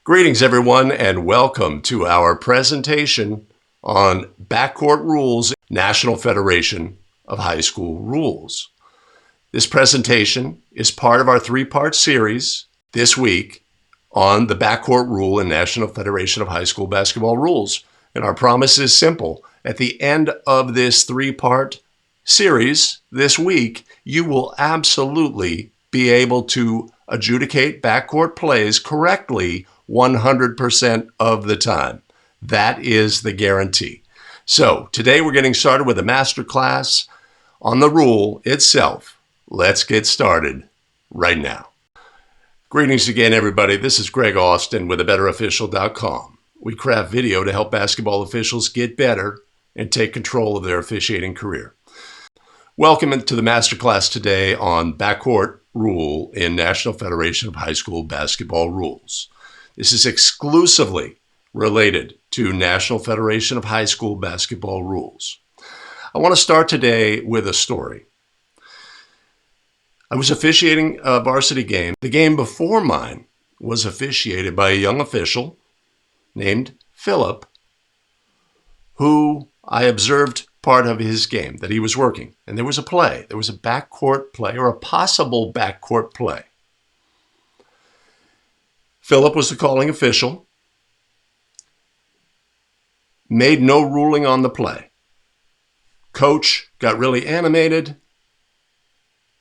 Greetings, everyone, and welcome to our presentation on Backcourt Rules, National Federation of High School Rules. This presentation is part of our three-part series this week on the Backcourt Rule in National Federation of High School Basketball Rules. And our promise is simple. At the end of this three-part series this week, you will absolutely be able to adjudicate backcourt plays correctly 100% of the time. That is the guarantee. So today we're getting started with a masterclass on the rule itself. Let's get started right now. Greetings again, everybody. This is Greg Austin with abetterofficial.com. We craft video to help basketball officials get better and take control of their officiating career. Welcome to the masterclass today on Backcourt Rule in National Federation of High School Basketball Rules. This is exclusively related to National Federation of High School Basketball Rules. I want to start today with a story. I was officiating a varsity game. The game before mine was officiated by a young official named Philip, who I observed part of his game that he was working. And there was a play. There was a backcourt play or a possible backcourt play. Philip was the calling official, made no ruling on the play. Coach got really animated,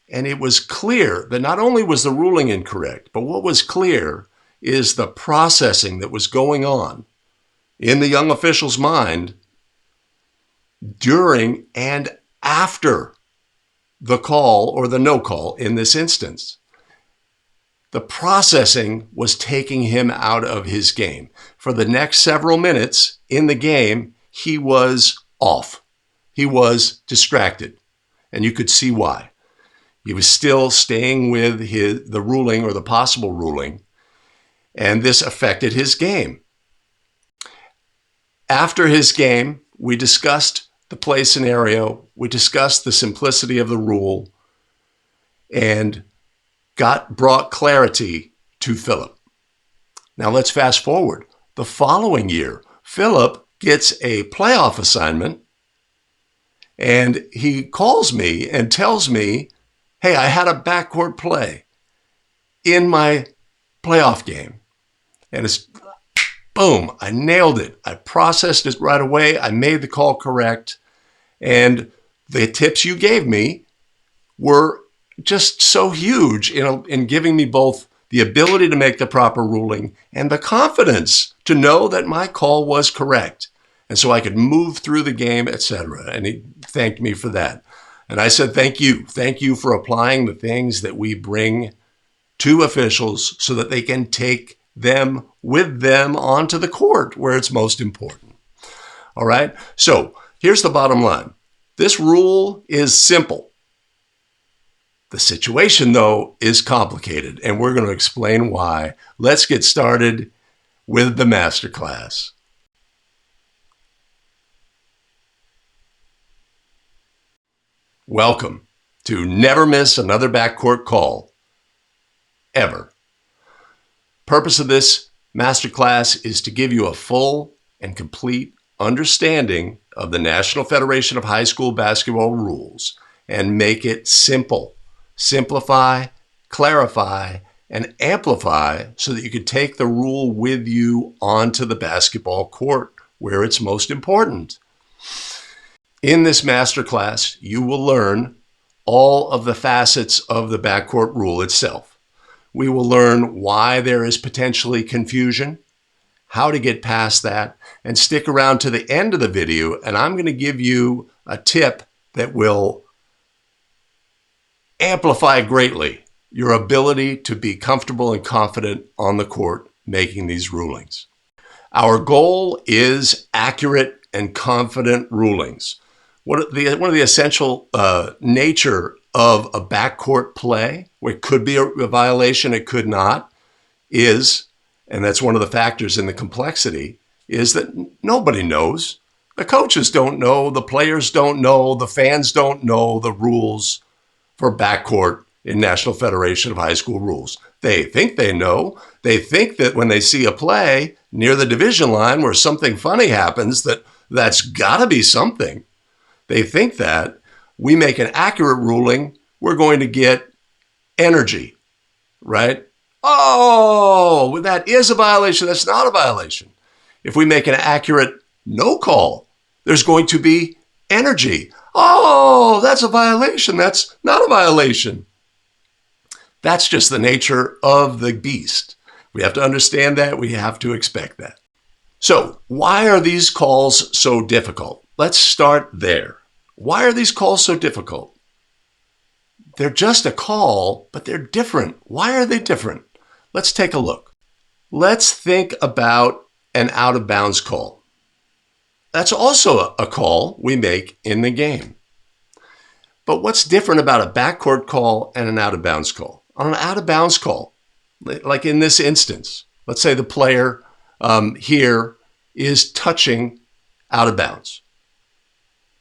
and it was clear that not only was the ruling incorrect, but what was clear is the processing that was going on in the young official's mind during and after the call or the no call in this instance. The processing was taking him out of his game. For the next several minutes in the game, he was off. He was distracted, and you could see why. He was still staying with the ruling or the possible ruling, and this affected his game. After his game, we discussed the play scenario, we discussed the simplicity of the rule, and brought clarity to Philip. Now let's fast forward. The following year, Philip gets a playoff assignment, and he calls me and tells me, hey, I had a backcourt play in my playoff game. And it's boom, I nailed it. I processed it right away. I made the call correct. And the tips you gave me were just so huge in giving me both the ability to make the proper ruling and the confidence to know that my call was correct. And so I could move through the game, etc. And he thanked me for that. And I said, thank you. Thank you for applying the things that we bring to officials so that they can take them with them onto the court where it's most important. All right. So here's the bottom line. This rule is simple. The situation, though, is complicated, and we're going to explain why. Let's get started with the masterclass. Welcome to never miss another backcourt call, ever. Purpose of this masterclass is to give you a full and complete understanding of the National Federation of High School Basketball Rules and make it simple. Simplify, clarify, and amplify so that you can take the rule with you onto the basketball court where it's most important. In this masterclass, you will learn all of the facets of the backcourt rule itself. We will learn why there is potentially confusion, how to get past that, and stick around to the end of the video, and I'm going to give you a tip that will amplify greatly your ability to be comfortable and confident on the court making these rulings. Our goal is accurate and confident rulings. One of the essential nature of a backcourt play, where it could be a violation, it could not, is, and that's one of the factors in the complexity, is that nobody knows. The coaches don't know, the players don't know, the fans don't know the rules for backcourt in National Federation of High School Rules. They think they know. They think that when they see a play near the division line where something funny happens, that's got to be something. They think that. We make an accurate ruling, we're going to get energy, right? Oh, that is a violation. That's not a violation. If we make an accurate no call, there's going to be energy. Oh, that's a violation. That's not a violation. That's just the nature of the beast. We have to understand that. We have to expect that. So, why are these calls so difficult? Let's start there. Why are these calls so difficult? They're just a call, but they're different. Why are they different? Let's take a look. Let's think about an out-of-bounds call. That's also a call we make in the game. But what's different about a backcourt call and an out-of-bounds call? On an out-of-bounds call, like in this instance, let's say the player here is touching out of bounds.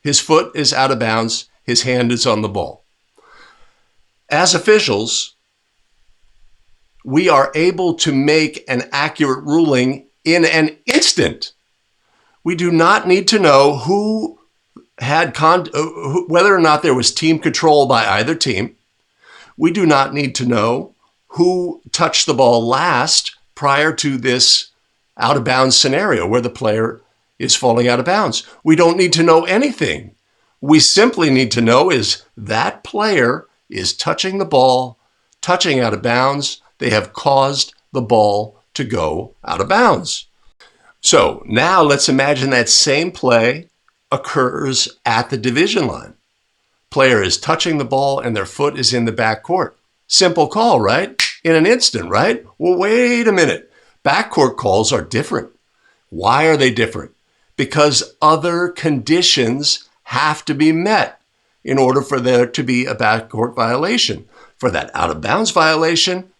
His foot is out of bounds. His hand is on the ball. As officials, we are able to make an accurate ruling in an instant. We do not need to know who had whether or not there was team control by either team. We do not need to know who touched the ball last prior to this out-of-bounds scenario where the player is falling out of bounds. We don't need to know anything. We simply need to know is that player is touching the ball, touching out of bounds. They have caused the ball to go out of bounds. So now let's imagine that same play occurs at the division line. Player is touching the ball and their foot is in the backcourt. Simple call, right? In an instant, right? Well, wait a minute. Backcourt calls are different. Why are they different? Because other conditions have to be met in order for there to be a backcourt violation. For that out-of-bounds violation,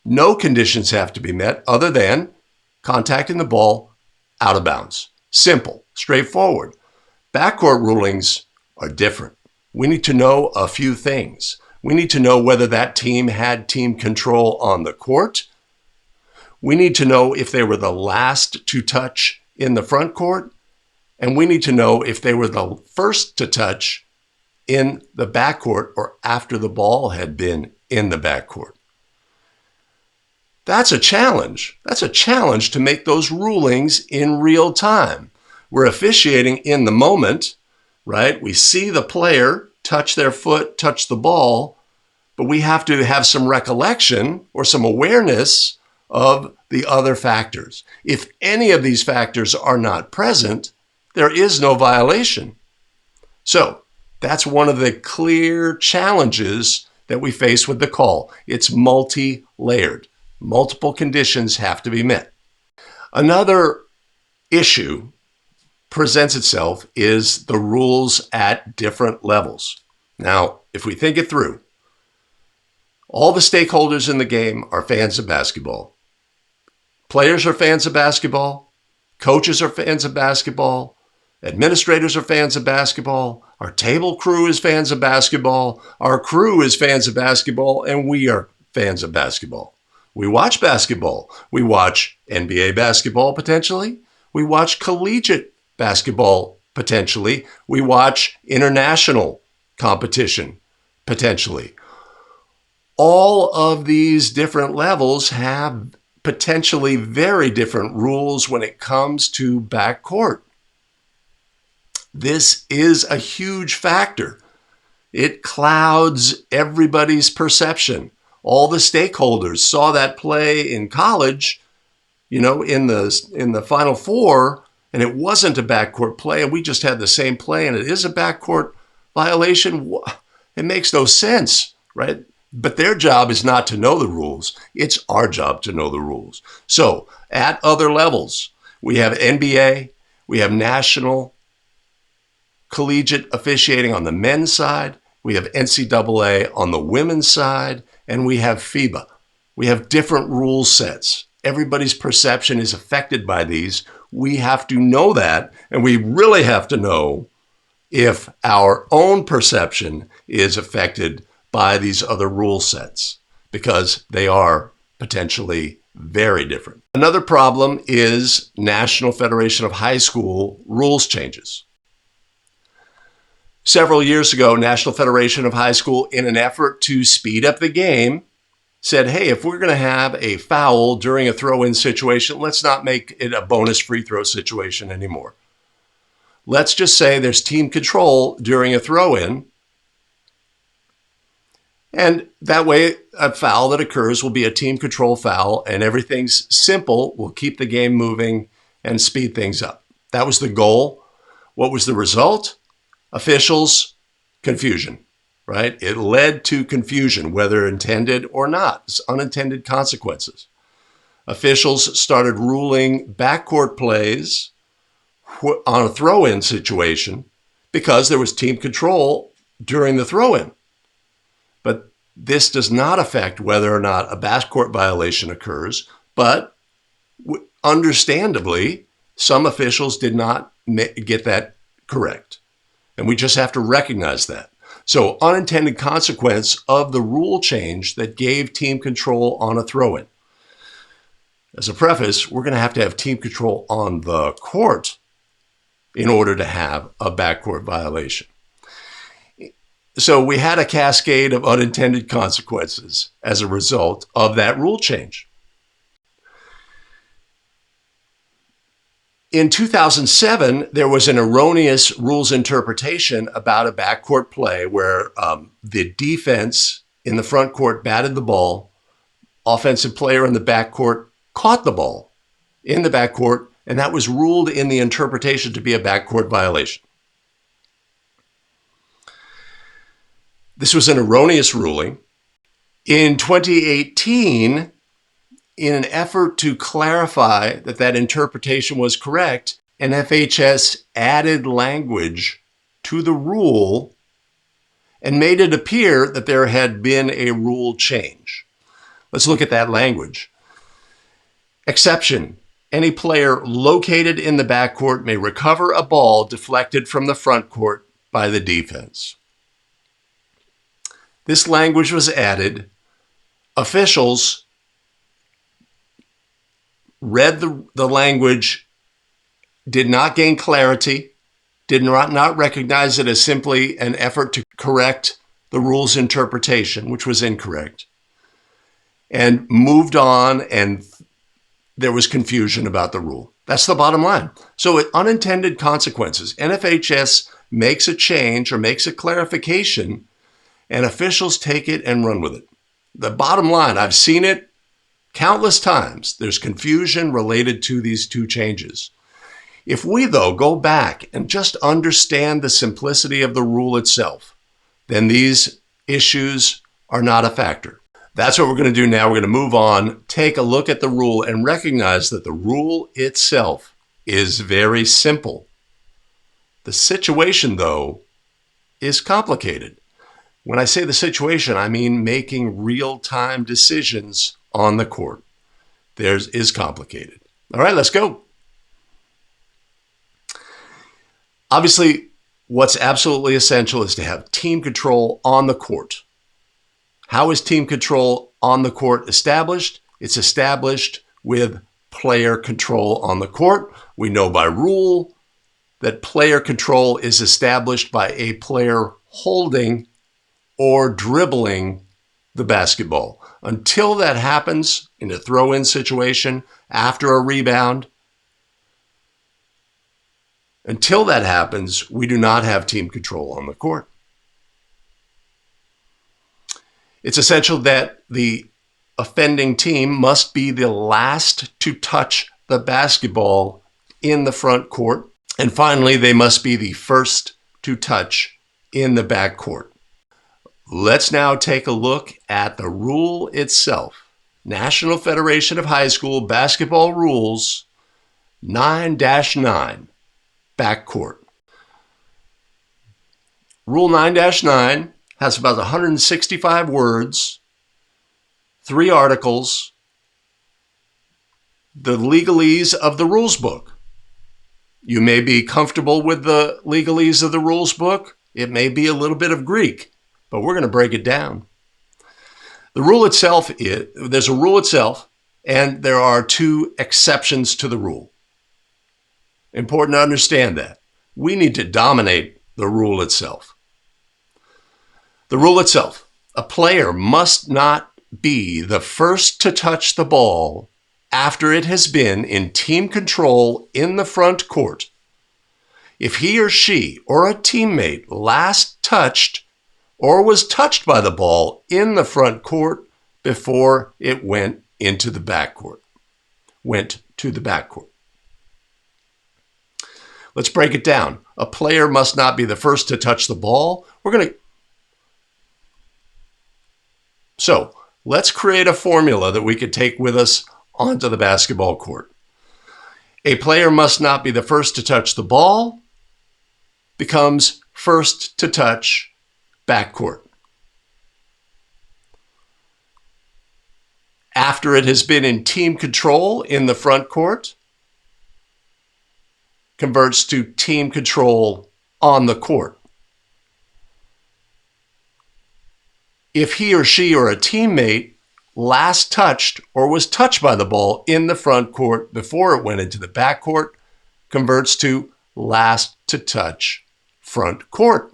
no conditions have to be met other than contacting the ball out of bounds. Simple, straightforward. Backcourt rulings are different. We need to know a few things. We need to know whether that team had team control on the court. We need to know if they were the last to touch in the front court. And we need to know if they were the first to touch in the backcourt or after the ball had been in the backcourt. That's a challenge. That's a challenge to make those rulings in real time. We're officiating in the moment, right? We see the player touch their foot, touch the ball, but we have to have some recollection or some awareness of the other factors. If any of these factors are not present, there is no violation. So that's one of the clear challenges that we face with the call. It's multi-layered. Multiple conditions have to be met. Another issue presents itself is the rules at different levels. Now, if we think it through, all the stakeholders in the game are fans of basketball. Players are fans of basketball. Coaches are fans of basketball. Administrators are fans of basketball. Our table crew is fans of basketball. Our crew is fans of basketball, and we are fans of basketball. We watch basketball. We watch NBA basketball potentially. We watch collegiate basketball potentially. We watch international competition potentially. All of these different levels have potentially very different rules when it comes to backcourt. This is a huge factor. It clouds everybody's perception. All the stakeholders saw that play in college, in the Final Four, and it wasn't a backcourt play, and we just had the same play, and it is a backcourt violation. It makes no sense, right? But their job is not to know the rules. It's our job to know the rules. So at other levels, we have NBA, we have national collegiate officiating on the men's side, we have NCAA on the women's side, and we have FIBA. We have different rule sets. Everybody's perception is affected by these. We have to know that, and we really have to know if our own perception is affected by these other rule sets, because they are potentially very different. Another problem is National Federation of High School rules changes. Several years ago, National Federation of High School, in an effort to speed up the game, said, hey, if we're going to have a foul during a throw-in situation, let's not make it a bonus free throw situation anymore. Let's just say there's team control during a throw-in, and that way a foul that occurs will be a team control foul, and everything's simple. We'll keep the game moving and speed things up. That was the goal. What was the result? Officials, confusion, right? It led to confusion, whether intended or not. It's unintended consequences. Officials started ruling backcourt plays on a throw-in situation because there was team control during the throw-in. But this does not affect whether or not a backcourt violation occurs, but understandably, some officials did not get that correct. And we just have to recognize that. So, unintended consequence of the rule change that gave team control on a throw-in. As a preface, we're going to have team control on the court in order to have a backcourt violation. So we had a cascade of unintended consequences as a result of that rule change. In 2007, there was an erroneous rules interpretation about a backcourt play where the defense in the front court batted the ball, offensive player in the backcourt caught the ball in the backcourt, and that was ruled in the interpretation to be a backcourt violation. This was an erroneous ruling. In 2018, in an effort to clarify that that interpretation was correct, NFHS added language to the rule and made it appear that there had been a rule change. Let's look at that language. Exception: any player located in the backcourt may recover a ball deflected from the front court by the defense. This language was added. Officials read the language, did not gain clarity, did not recognize it as simply an effort to correct the rule's interpretation, which was incorrect, and moved on, and there was confusion about the rule. That's the bottom line. So unintended consequences. NFHS makes a change or makes a clarification, and officials take it and run with it. The bottom line, I've seen it countless times. There's confusion related to these two changes. If we, though, go back and just understand the simplicity of the rule itself, then these issues are not a factor. That's what we're going to do now. We're going to move on, take a look at the rule, and recognize that the rule itself is very simple. The situation, though, is complicated. When I say the situation, I mean making real-time decisions on the court. Theirs is complicated. All right, let's go. Obviously, what's absolutely essential is to have team control on the court. How is team control on the court established? It's established with player control on the court. We know by rule that player control is established by a player holding or dribbling the basketball. Until that happens in a throw-in situation, after a rebound, until that happens, we do not have team control on the court. It's essential that the offending team must be the last to touch the basketball in the front court. And finally, they must be the first to touch in the back court. Let's now take a look at the rule itself. National Federation of High School Basketball Rules 9-9, Backcourt. Rule 9-9 has about 165 words, 3 articles, the legalese of the rules book. You may be comfortable with the legalese of the rules book. It may be a little bit of Greek, but we're going to break it down. The rule itself there's a rule itself, and there are two exceptions to the rule. Important to understand that. We need to dominate the rule itself. The rule itself. A player must not be the first to touch the ball after it has been in team control in the front court if he or she or a teammate last touched or was touched by the ball in the front court before it went into the backcourt. Went to the backcourt. Let's break it down. A player must not be the first to touch the ball. So let's create a formula that we could take with us onto the basketball court. A player must not be the first to touch the ball becomes first to touch backcourt. After it has been in team control in the front court, converts to team control on the court. If he or she or a teammate last touched or was touched by the ball in the front court before it went into the backcourt, converts to last to touch front court.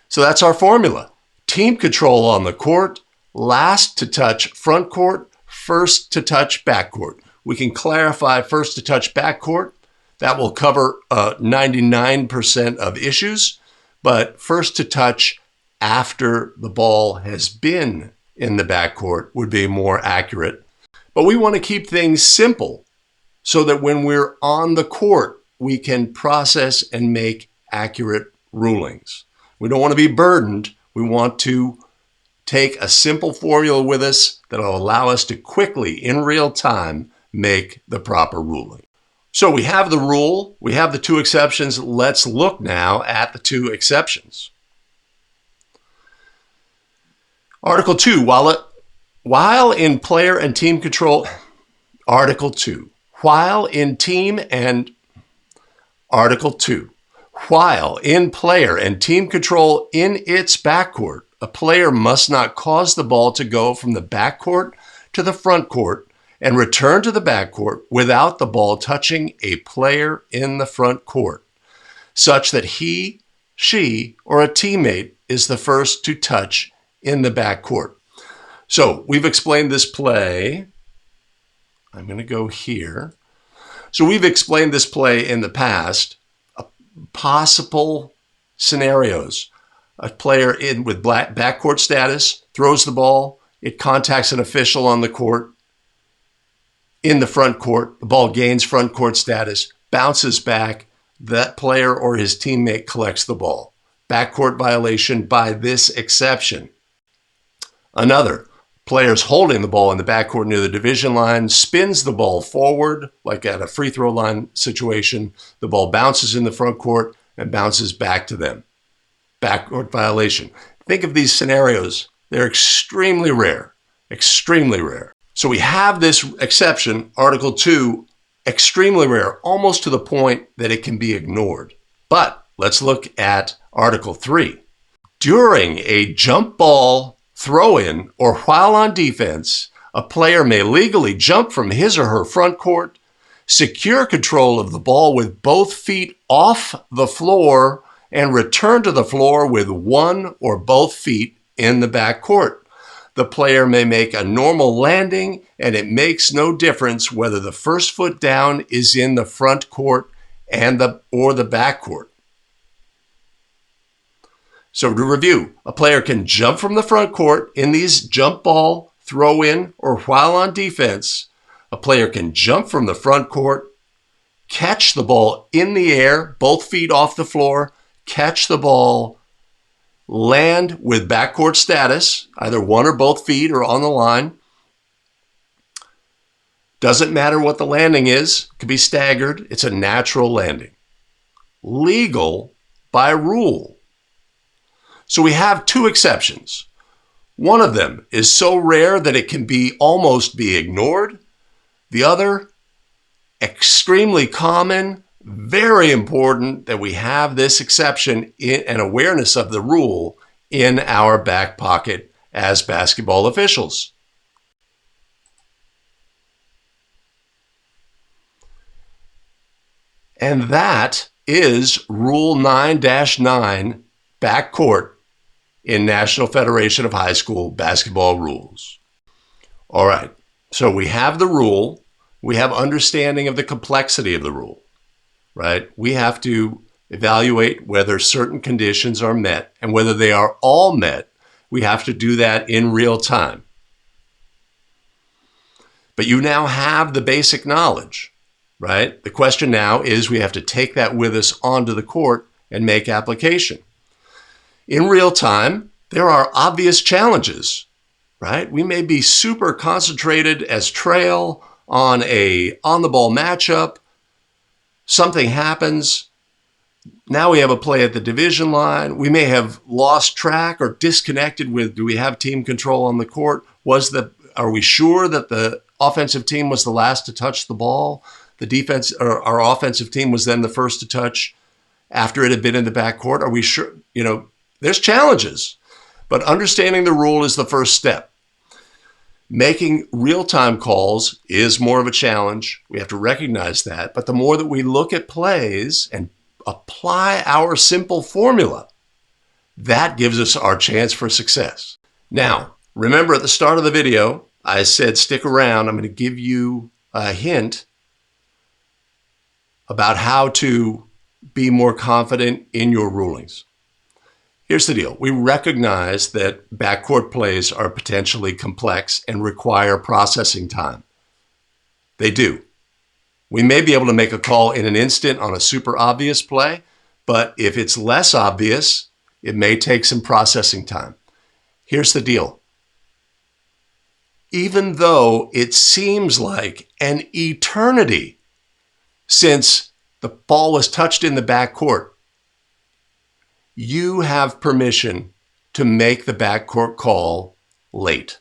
So that's our formula. Team control on the court, last to touch front court, first to touch backcourt. We can clarify first to touch backcourt. That will cover 99% of issues, but first to touch after the ball has been in the backcourt would be more accurate. But we want to keep things simple so that when we're on the court, we can process and make accurate rulings. We don't want to be burdened. We want to take a simple formula with us that will allow us to quickly, in real time, make the proper ruling. So we have the rule, we have the two exceptions. Let's look now at the two exceptions. Article 2, while in player and team control, Article 2, while in team and Article 2, while in player and team control in its backcourt, a player must not cause the ball to go from the backcourt to the front court and return to the backcourt without the ball touching a player in the front court, such that he, she, or a teammate is the first to touch in the backcourt. So we've explained this play. I'm going to go here. So we've explained this play in the past. Possible scenarios. A player in with backcourt status throws the ball. It contacts an official on the court. In the front court, the ball gains front court status, bounces back. That player or his teammate collects the ball. Backcourt violation by this exception. Another, player's holding the ball in the backcourt near the division line, spins the ball forward, like at a free throw line situation. The ball bounces in the front court and bounces back to them. Backcourt violation. Think of these scenarios. They're extremely rare, extremely rare. So we have this exception, Article 2, extremely rare, almost to the point that it can be ignored. But let's look at Article 3. During a jump ball throw-in or while on defense, a player may legally jump from his or her front court, secure control of the ball with both feet off the floor, and return to the floor with one or both feet in the backcourt. The player may make a normal landing, and it makes no difference whether the first foot down is in the front court or the backcourt. So to review, a player can jump from the front court in these jump ball, throw in, or while on defense. A player can jump from the front court, catch the ball in the air, both feet off the floor, catch the ball, land with backcourt status, either one or both feet or on the line. Doesn't matter what the landing is. It could be staggered. It's a natural landing. Legal by rule. So we have two exceptions. One of them is so rare that it can almost be ignored. The other, extremely common, very important that we have this exception and awareness of the rule in our back pocket as basketball officials. And that is Rule 9-9, backcourt in National Federation of High School Basketball Rules. All right, so we have the rule. We have understanding of the complexity of the rule, right? We have to evaluate whether certain conditions are met, and whether they are all met, we have to do that in real time. But you now have the basic knowledge, right? The question now is we have to take that with us onto the court and make application. In real time, there are obvious challenges, right? We may be super concentrated as trail on a on-the-ball matchup. Something happens. Now we have a play at the division line. We may have lost track or disconnected with, do we have team control on the court? Are we sure that the offensive team was the last to touch the ball? The defense, or our offensive team was then the first to touch after it had been in the backcourt? Are we sure? There's challenges, but understanding the rule is the first step. Making real-time calls is more of a challenge. We have to recognize that. But the more that we look at plays and apply our simple formula, that gives us our chance for success. Now, remember at the start of the video, I said stick around. I'm going to give you a hint about how to be more confident in your rulings. Here's the deal. We recognize that backcourt plays are potentially complex and require processing time. They do. We may be able to make a call in an instant on a super obvious play, but if it's less obvious, it may take some processing time. Here's the deal. Even though it seems like an eternity since the ball was touched in the backcourt, you have permission to make the backcourt call late.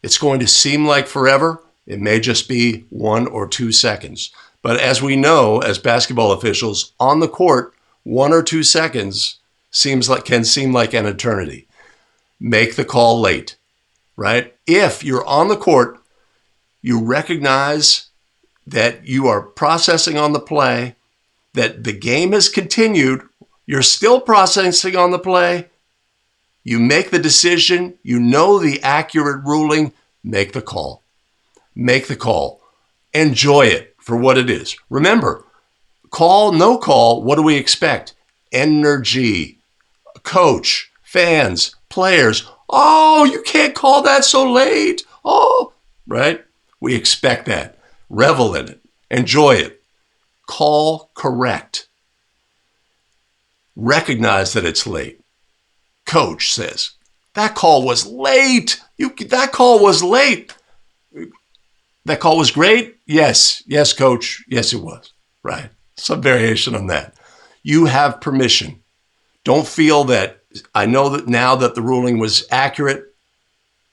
It's going to seem like forever. It may just be 1 or 2 seconds. But as we know, as basketball officials, on the court, 1 or 2 seconds can seem like an eternity. Make the call late, right? If you're on the court, you recognize that you are processing on the play, that the game has continued, you're still processing on the play, you make the decision, you know the accurate ruling, make the call. Make the call. Enjoy it for what it is. Remember, call, no call, what do we expect? Energy, coach, fans, players. Oh, you can't call that so late. Oh, right? We expect that. Revel in it. Enjoy it. Call correct. Recognize that it's late. Coach says, that call was late. That call was late. That call was great? Yes. Yes, coach. Yes, it was. Right. Some variation on that. You have permission. Don't feel that I know that now that the ruling was accurate,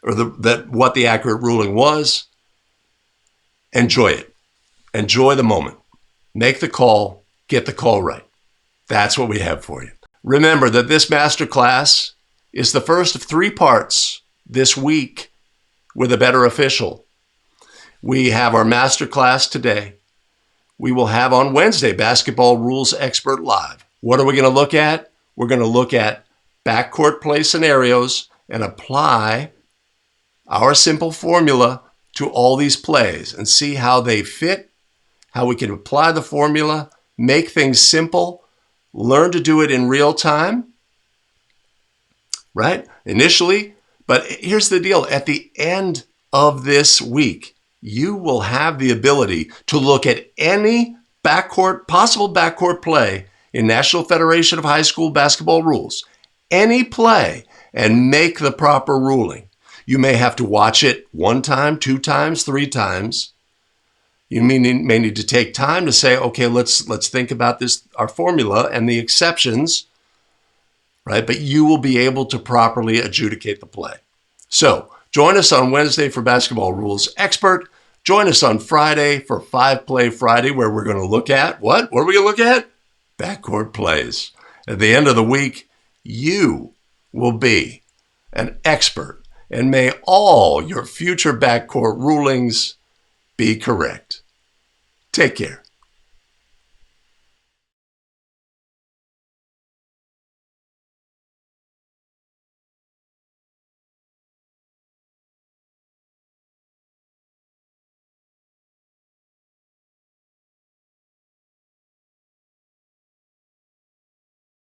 or that what the accurate ruling was. Enjoy it. Enjoy the moment. Make the call. Get the call right. That's what we have for you. Remember that this masterclass is the first of 3 parts this week with a better official. We have our masterclass today. We will have on Wednesday Basketball Rules Expert Live. What are we going to look at? We're going to look at backcourt play scenarios and apply our simple formula to all these plays and see how they fit, how we can apply the formula, make things simple, learn to do it in real time, right? Initially, but here's the deal. At the end of this week, you will have the ability to look at any possible backcourt play in National Federation of High School Basketball Rules, any play, and make the proper ruling. You may have to watch it 1 time, 2 times, 3 times. You may need to take time to say, okay, let's think about this, our formula and the exceptions, right? But you will be able to properly adjudicate the play. So join us on Wednesday for Basketball Rules Expert. Join us on Friday for 5-Play Friday, where we're going to look at what? What are we going to look at? Backcourt plays. At the end of the week, you will be an expert, and may all your future backcourt rulings be correct. Take care.